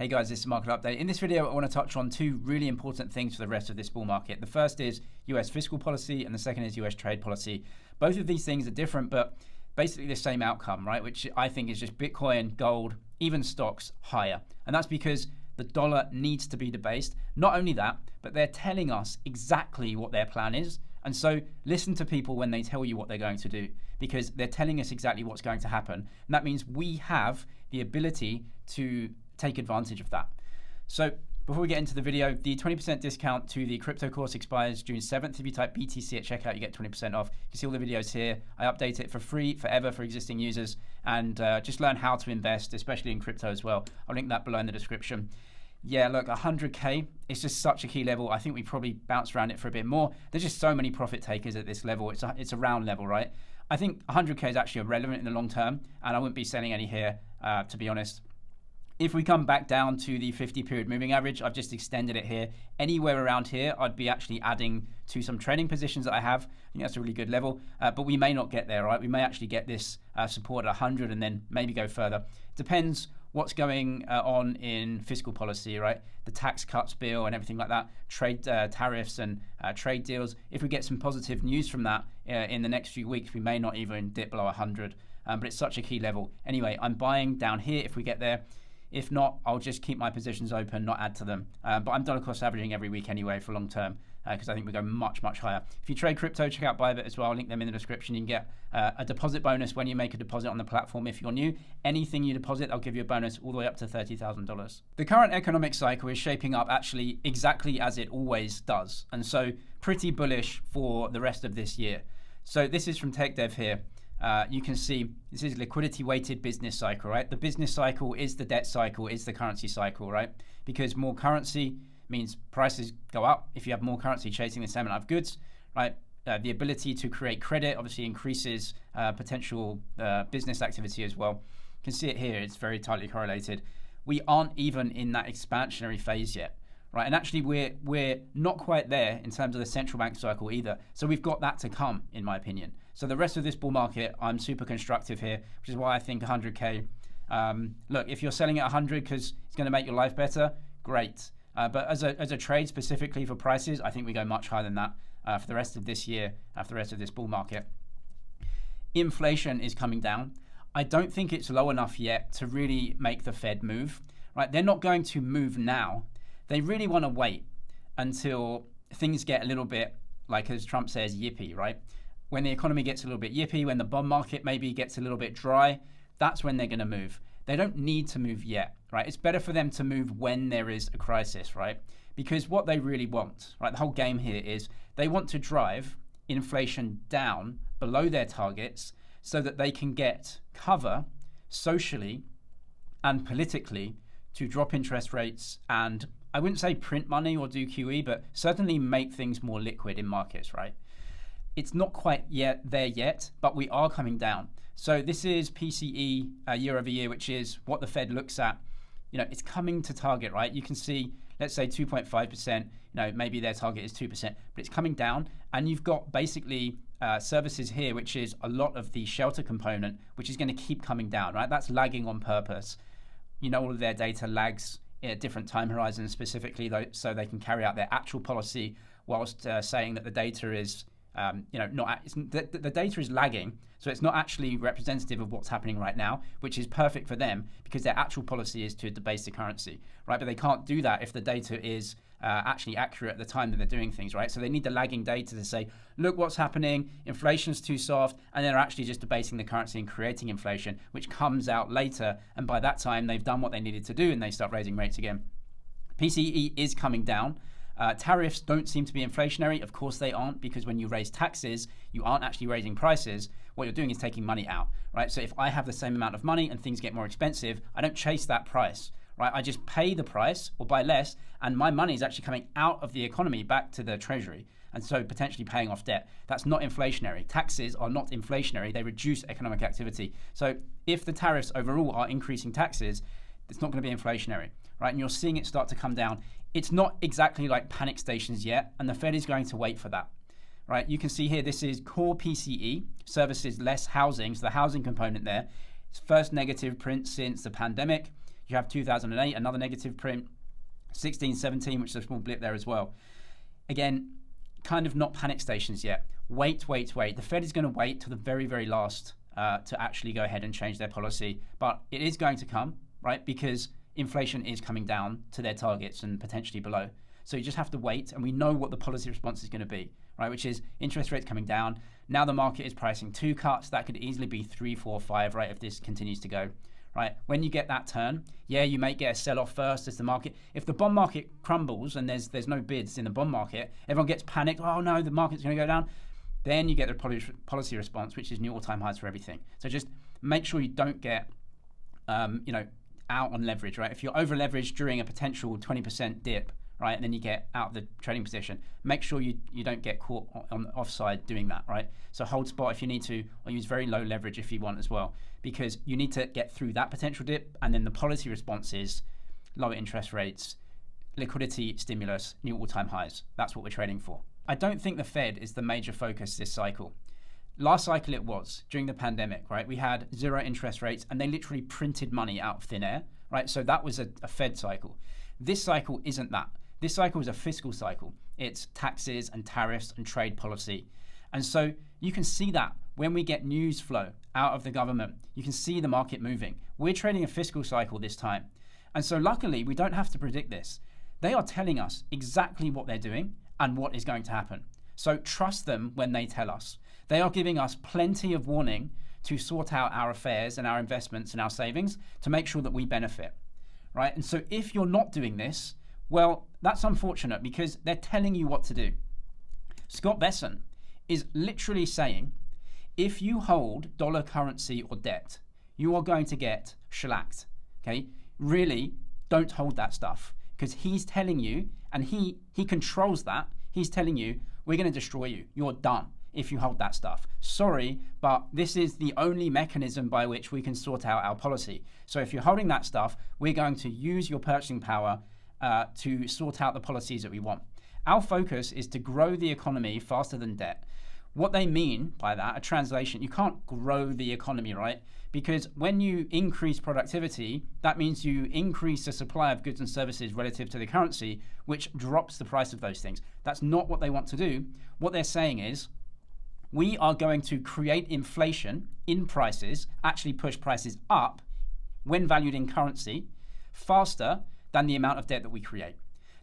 Hey guys, this is Market Update. In this video, I want to touch on two really important things for the rest of this bull market. The first is US fiscal policy and the second is US trade policy. Both of these things are different, but basically the same outcome, right? Which I think is just Bitcoin, gold, even stocks higher. And that's because the dollar needs to be debased. Not only that, but they're telling us exactly what their plan is. And so listen to people when they tell you what they're going to do, because they're telling us exactly what's going to happen. And that means we have the ability to take advantage of that. So before we get into the video, the 20% discount to the crypto course expires June 7th. If you type BTC at checkout, you get 20% off. You can see all the videos here. I update it for free forever for existing users, and just learn how to invest, especially in crypto as well. I'll link that below in the description. Yeah, look, 100K is just such a key level. I think we probably bounce around it for a bit more. There's just so many profit takers at this level. It's a round level, right? I think 100K is actually irrelevant in the long term, and I wouldn't be selling any here, to be honest. If we come back down to the 50 period moving average, I've just extended it here. Anywhere around here, I'd be actually adding to some trading positions that I have. I think that's a really good level, but we may not get there, right? We may actually get this support at 100 and then maybe go further. Depends what's going on in fiscal policy, right? The tax cuts bill and everything like that, trade tariffs and trade deals. If we get some positive news from that in the next few weeks, we may not even dip below 100, but it's such a key level. Anyway, I'm buying down here if we get there. If not, I'll just keep my positions open, not add to them. But I'm dollar cost averaging every week anyway for long term, because I think we go much, much higher. If you trade crypto, check out Bybit as well. I'll link them in the description. You can get a deposit bonus when you make a deposit on the platform if you're new. Anything you deposit, I'll give you a bonus all the way up to $30,000. The current economic cycle is shaping up actually exactly as it always does. And so pretty bullish for the rest of this year. So this is from TechDev here. You can see this is liquidity weighted business cycle, right? The business cycle is the debt cycle, is the currency cycle, right? Because more currency means prices go up. If you have more currency chasing the same amount of goods, right? The ability to create credit obviously increases potential business activity as well. You can see it here, it's very tightly correlated. We aren't even in that expansionary phase yet, right? And actually we're not quite there in terms of the central bank cycle either. So we've got that to come, in my opinion. So the rest of this bull market, I'm super constructive here, which is why I think 100K. Look, if you're selling at 100 because it's going to make your life better, great. But as a trade specifically for prices, I think we go much higher than that for the rest of this year, for the rest of this bull market. Inflation is coming down. I don't think it's low enough yet to really make the Fed move, right? They're not going to move now. They really want to wait until things get a little bit, like as Trump says, yippy, right? When the economy gets a little bit yippy, when the bond market maybe gets a little bit dry, that's when they're going to move. They don't need to move yet, right? It's better for them to move when there is a crisis, right? Because what they really want, right? The whole game here is they want to drive inflation down below their targets so that they can get cover socially and politically to drop interest rates and, I wouldn't say print money or do QE, but certainly make things more liquid in markets, right? It's not quite there yet, but we are coming down. So this is PCE year over year, which is what the Fed looks at. You know, it's coming to target, right? You can see, let's say 2.5%, maybe their target is 2%, but it's coming down. And you've got basically services here, which is a lot of the shelter component, which is going to keep coming down, right? That's lagging on purpose. All of their data lags at different time horizons specifically, so they can carry out their actual policy whilst saying that the data is the data is lagging, so it's not actually representative of what's happening right now, which is perfect for them because their actual policy is to debase the currency, right? But they can't do that if the data is actually accurate at the time that they're doing things, right? So they need the lagging data to say, look what's happening, inflation's too soft, and they're actually just debasing the currency and creating inflation, which comes out later, and by that time they've done what they needed to do and they start raising rates again. PCE is coming down. Tariffs don't seem to be inflationary. Of course they aren't, because when you raise taxes, you aren't actually raising prices. What you're doing is taking money out, right? So if I have the same amount of money and things get more expensive, I don't chase that price, right? I just pay the price or buy less, and my money is actually coming out of the economy back to the treasury, and so potentially paying off debt. That's not inflationary. Taxes are not inflationary. They reduce economic activity. So if the tariffs overall are increasing taxes, it's not going to be inflationary, right? And you're seeing it start to come down. It's not exactly like panic stations yet, and the Fed is going to wait for that, right? You can see here, this is core PCE, services less housing, so the housing component there. It's first negative print since the pandemic. You have 2008, another negative print, 16, 17, which is a small blip there as well. Again, kind of not panic stations yet. Wait. The Fed is going to wait till the very, very last to actually go ahead and change their policy. But it is going to come, right? Because inflation is coming down to their targets and potentially below. So you just have to wait, and we know what the policy response is going to be, right? Which is interest rates coming down. Now the market is pricing 2 cuts. That could easily be 3, 4, 5, right? If this continues to go, right? When you get that turn, yeah, you may get a sell-off first as the market. If the bond market crumbles and there's no bids in the bond market, everyone gets panicked. Oh no, the market's going to go down. Then you get the policy response, which is new all-time highs for everything. So just make sure you don't get, out on leverage, right? If you're over-leveraged during a potential 20% dip, right, and then you get out of the trading position, make sure you don't get caught on the offside doing that, right? So hold spot if you need to, or use very low leverage if you want as well, because you need to get through that potential dip, and then the policy response is lower interest rates, liquidity stimulus, new all-time highs. That's what we're trading for. I don't think the Fed is the major focus this cycle. Last cycle it was, during the pandemic, right? We had 0 interest rates and they literally printed money out of thin air, right? So that was a Fed cycle. This cycle isn't that. This cycle is a fiscal cycle. It's taxes and tariffs and trade policy. And so you can see that when we get news flow out of the government, you can see the market moving. We're trading a fiscal cycle this time. And so luckily, we don't have to predict this. They are telling us exactly what they're doing and what is going to happen. So trust them when they tell us. They are giving us plenty of warning to sort out our affairs and our investments and our savings to make sure that we benefit, right? And so if you're not doing this, well, that's unfortunate because they're telling you what to do. Scott Besson is literally saying, if you hold dollar currency or debt, you are going to get shellacked, okay? Really, don't hold that stuff because he's telling you, and he controls that, he's telling you, we're going to destroy you. You're done if you hold that stuff. Sorry, but this is the only mechanism by which we can sort out our policy. So if you're holding that stuff, we're going to use your purchasing power to sort out the policies that we want. Our focus is to grow the economy faster than debt. What they mean by that, a translation, you can't grow the economy, right? Because when you increase productivity, that means you increase the supply of goods and services relative to the currency, which drops the price of those things. That's not what they want to do. What they're saying is, we are going to create inflation in prices, actually push prices up when valued in currency faster than the amount of debt that we create.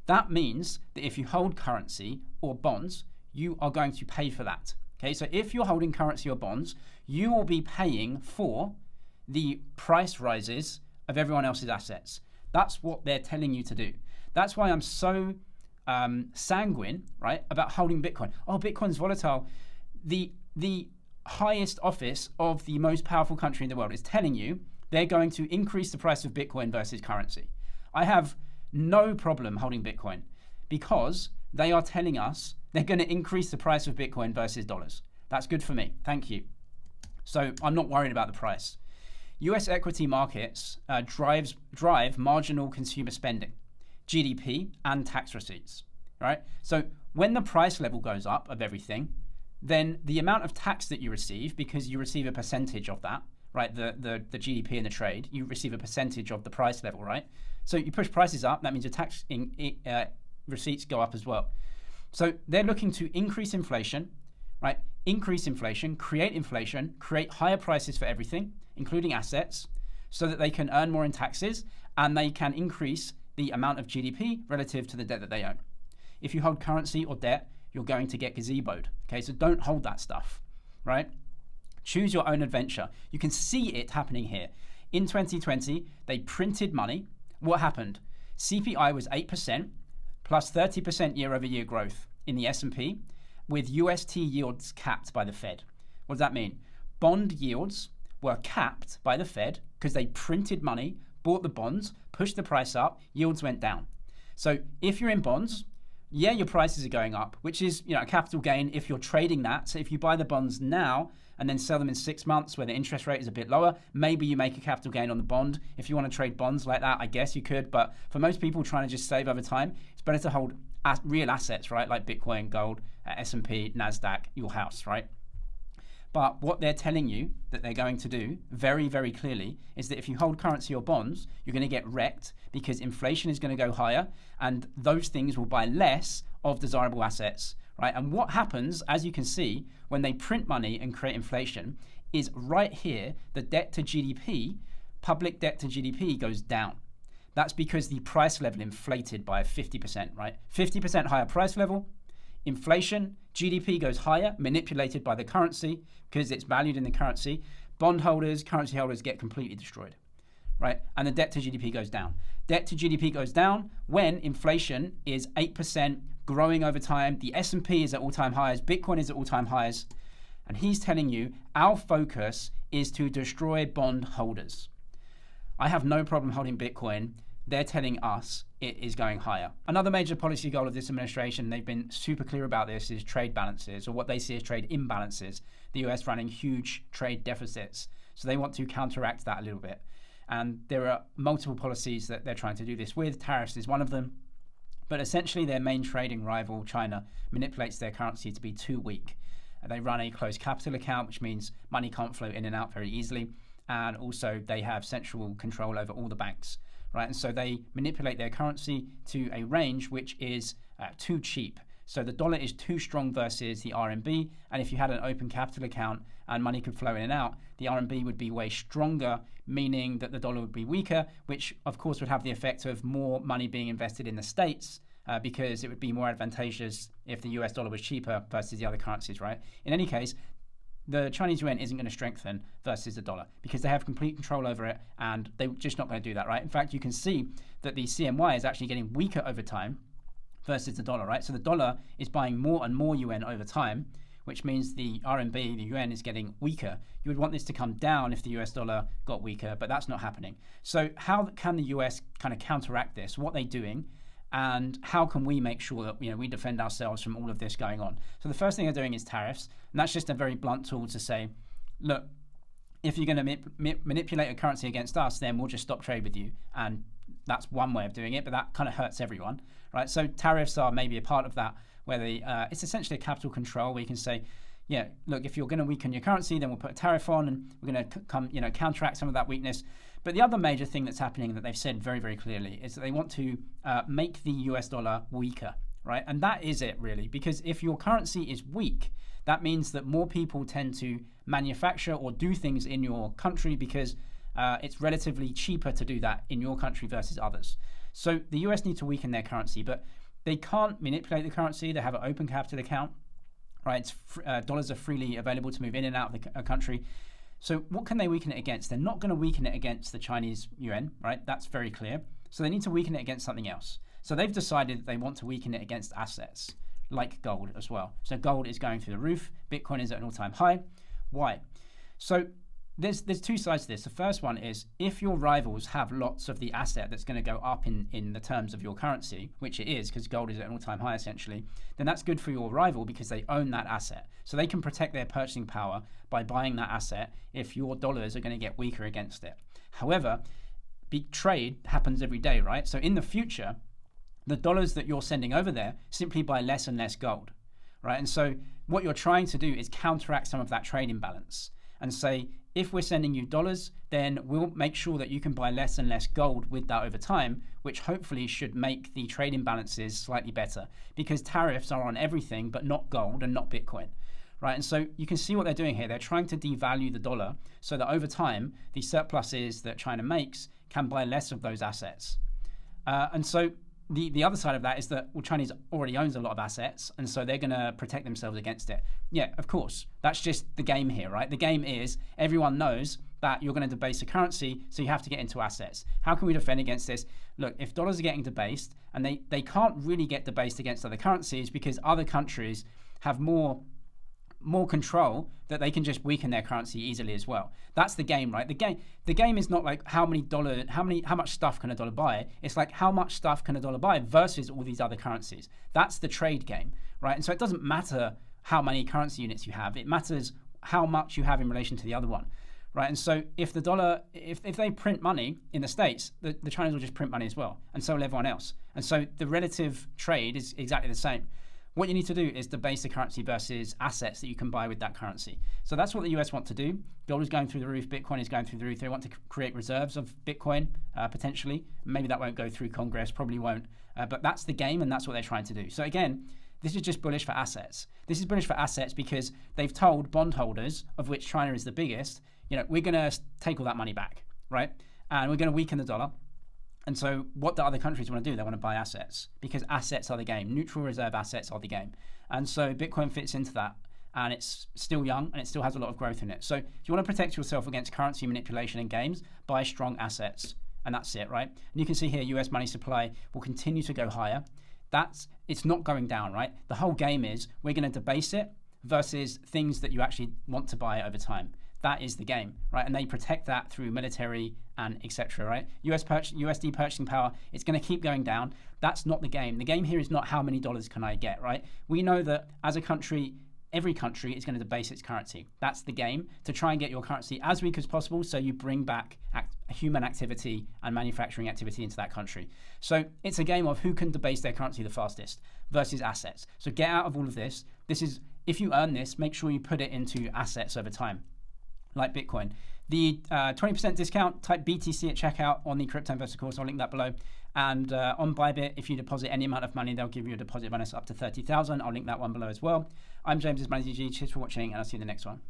That means that if you hold currency or bonds, you are going to pay for that. Okay, so if you're holding currency or bonds, you will be paying for the price rises of everyone else's assets. That's what they're telling you to do. That's why I'm so sanguine, right, about holding Bitcoin. Oh, Bitcoin's volatile. The highest office of the most powerful country in the world is telling you they're going to increase the price of Bitcoin versus currency. I have no problem holding Bitcoin because they are telling us they're going to increase the price of Bitcoin versus dollars. That's good for me. Thank you. So I'm not worried about the price. US equity markets drive marginal consumer spending, GDP, and tax receipts, right? So when the price level goes up of everything, then the amount of tax that you receive, because you receive a percentage of that, right? The GDP and the trade, you receive a percentage of the price level, right? So you push prices up, that means your tax receipts go up as well. So they're looking to increase inflation, right? Increase inflation, create higher prices for everything, including assets, so that they can earn more in taxes and they can increase the amount of GDP relative to the debt that they own. If you hold currency or debt, you're going to get gazeboed. Okay, so don't hold that stuff, right? Choose your own adventure. You can see it happening here. In 2020, they printed money. What happened? CPI was 8% plus 30% year-over-year growth in the S&P with UST yields capped by the Fed. What does that mean? Bond yields were capped by the Fed because they printed money, bought the bonds, pushed the price up, yields went down. So if you're in bonds, yeah, your prices are going up, which is a capital gain if you're trading that. So if you buy the bonds now and then sell them in 6 months where the interest rate is a bit lower, maybe you make a capital gain on the bond. If you want to trade bonds like that, I guess you could. But for most people trying to just save over time, it's better to hold real assets, right? Like Bitcoin, gold, S&P, NASDAQ, your house, right? But what they're telling you that they're going to do very, very clearly is that if you hold currency or bonds, you're going to get wrecked because inflation is going to go higher and those things will buy less of desirable assets, right? And what happens, as you can see, when they print money and create inflation is right here, the debt to GDP, public debt to GDP goes down. That's because the price level inflated by 50%, right? 50% higher price level, inflation, GDP goes higher, manipulated by the currency because it's valued in the currency. Bondholders, currency holders get completely destroyed, right? And the debt to GDP goes down. Debt to GDP goes down when inflation is 8%, growing over time. The S&P is at all-time highs. Bitcoin is at all-time highs. And he's telling you our focus is to destroy bondholders. I have no problem holding Bitcoin. They're telling us it is going higher. Another major policy goal of this administration, they've been super clear about this, is trade balances, or what they see as trade imbalances. The US running huge trade deficits. So they want to counteract that a little bit. And there are multiple policies that they're trying to do this with. Tariffs is one of them. But essentially their main trading rival, China, manipulates their currency to be too weak. They run a closed capital account, which means money can't flow in and out very easily. And also they have central control over all the banks. Right, and so they manipulate their currency to a range which is too cheap. So the dollar is too strong versus the RMB, and if you had an open capital account and money could flow in and out, the RMB would be way stronger, meaning that the dollar would be weaker, which of course would have the effect of more money being invested in the States because it would be more advantageous if the US dollar was cheaper versus the other currencies, right? In any case, the Chinese yuan isn't going to strengthen versus the dollar because they have complete control over it and they're just not going to do that, right? In fact, you can see that the CNY is actually getting weaker over time versus the dollar, right? So the dollar is buying more and more yuan over time, which means the RMB, the yuan, is getting weaker. You would want this to come down if the US dollar got weaker, but that's not happening. So how can the US kind of counteract this? What are they doing? And how can we make sure that we defend ourselves from all of this going on? So the first thing they're doing is tariffs, and that's just a very blunt tool to say, look, if you're going to manipulate a currency against us, then we'll just stop trade with you. And that's one way of doing it, but that kind of hurts everyone, right? So tariffs are maybe a part of that, where it's essentially a capital control where you can say, yeah, look, if you're going to weaken your currency, then we'll put a tariff on, and we're going to counteract some of that weakness. But the other major thing that's happening that they've said very, very clearly is that they want to make the US dollar weaker, right? And that is it, really, because if your currency is weak, that means that more people tend to manufacture or do things in your country because it's relatively cheaper to do that in your country versus others. So the US need to weaken their currency, but they can't manipulate the currency. They have an open capital account, right? Dollars are freely available to move in and out of the country. So what can they weaken it against? They're not going to weaken it against the Chinese yuan, right? That's very clear. So they need to weaken it against something else. So they've decided that they want to weaken it against assets, like gold as well. So gold is going through the roof. Bitcoin is at an all-time high. Why? So there's two sides to this. The first one is if your rivals have lots of the asset that's going to go up in the terms of your currency, which it is because gold is at an all-time high essentially, then that's good for your rival because they own that asset. So they can protect their purchasing power by buying that asset if your dollars are going to get weaker against it. However, big trade happens every day, right? So in the future, the dollars that you're sending over there simply buy less and less gold, right? And so what you're trying to do is counteract some of that trade imbalance and say, if we're sending you dollars, then we'll make sure that you can buy less and less gold with that over time, which hopefully should make the trade imbalances slightly better because tariffs are on everything but not gold and not Bitcoin, right? And so you can see what they're doing here. They're trying to devalue the dollar so that over time, the surpluses that China makes can buy less of those assets. And so the other side of that is that, well, Chinese already owns a lot of assets, and so they're going to protect themselves against it. Yeah, of course. That's just the game here, right? The game is everyone knows that you're going to debase a currency, so you have to get into assets. How can we defend against this? Look, if dollars are getting debased, and they can't really get debased against other currencies because other countries have more control that they can just weaken their currency easily as well. That's the game, right? The game is not like how much stuff can a dollar buy. It's like how much stuff can a dollar buy versus all these other currencies. That's the trade game, right? And so it doesn't matter how many currency units you have. It matters how much you have in relation to the other one, right? And so if the dollar, if they print money in the States, the Chinese will just print money as well, and so will everyone else. And so the relative trade is exactly the same. what you need to do is debase the currency versus assets that you can buy with that currency. So that's what the US want to do. Gold is going through the roof. Bitcoin is going through the roof. They want to create reserves of Bitcoin, potentially. Maybe that won't go through Congress, probably won't. But that's the game, and that's what they're trying to do. So again, this is just bullish for assets. This is bullish for assets because they've told bondholders, of which China is the biggest, we're going to take all that money back, right? And we're going to weaken the dollar. And so what do other countries want to do? They want to buy assets because assets are the game. Neutral reserve assets are the game. And so Bitcoin fits into that. And it's still young and it still has a lot of growth in it. So if you want to protect yourself against currency manipulation in games, buy strong assets. And that's it, right? And you can see here, US money supply will continue to go higher. It's not going down, right? The whole game is we're going to debase it versus things that you actually want to buy over time. That is the game, right? And they protect that through military and etc., right? USD purchasing power, it's going to keep going down. That's not the game. The game here is not how many dollars can I get, right? We know that as a country, every country is going to debase its currency. That's the game, to try and get your currency as weak as possible so you bring back human activity and manufacturing activity into that country. So it's a game of who can debase their currency the fastest versus assets. So get out of all of this. This is, if you earn this, make sure you put it into assets over time, like Bitcoin. The 20% discount, type BTC at checkout on the Crypto Investor course. I'll link that below. And on Bybit, if you deposit any amount of money, they'll give you a deposit bonus up to 30,000. I'll link that one below as well. I'm James, this is MoneyZG. Cheers for watching, and I'll see you in the next one.